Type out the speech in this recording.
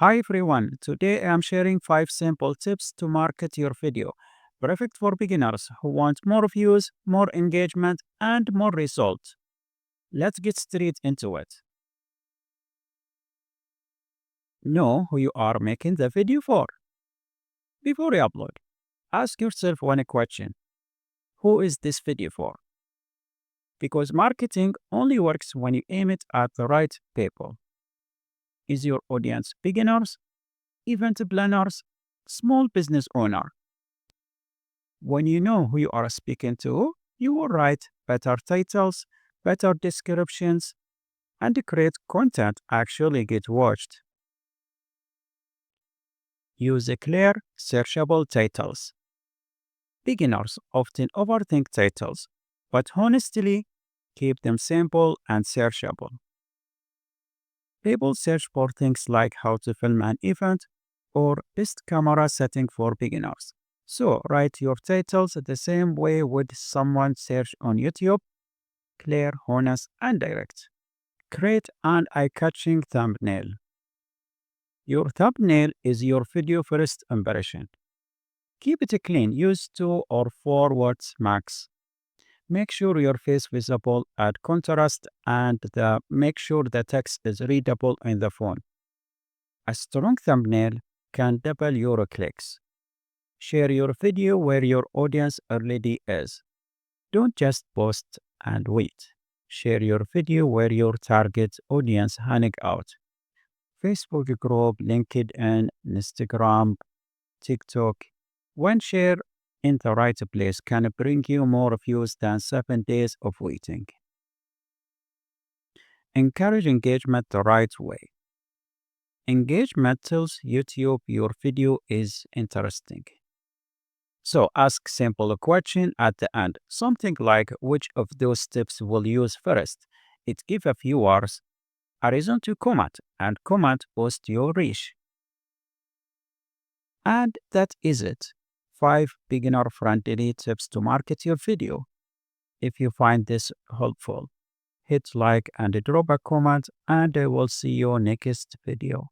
Hi everyone, today I am sharing 5 simple tips to market your video. Perfect for beginners who want more views, more engagement, and more results. Let's get straight into it. Know who you are making the video for. Before you upload, ask yourself one question. Who is this video for? Because marketing only works when you aim it at the right people. Is your audience beginners, event planners, small business owner? When you know who you are speaking to, you will write better titles, better descriptions, and create content actually get watched. Use a clear, searchable titles. Beginners often overthink titles, but honestly, keep them simple and searchable. People search for things like how to film an event or best camera setting for beginners. So write your titles the same way would someone search on YouTube, clear, honest, and direct. Create an eye-catching thumbnail. Your thumbnail is your video first impression. Keep it clean, use 2 or 4 words max. Make sure your face visible, add contrast, and make sure the text is readable in the phone. A strong thumbnail can double your clicks. Share your video where your audience already is. Don't just post and wait. Share your video where your target audience hang out. Facebook group, LinkedIn, Instagram, TikTok. When share in the right place can bring you more views than 7 days of waiting. Encourage engagement the right way. Engagement tells YouTube your video is interesting. So ask simple question at the end, something like which of those tips will use first. It gives a viewers a reason to comment, and comment boosts your reach. And that is it. 5 beginner friendly tips to market your video. If you find this helpful, hit like and drop a comment, and I will see you next video.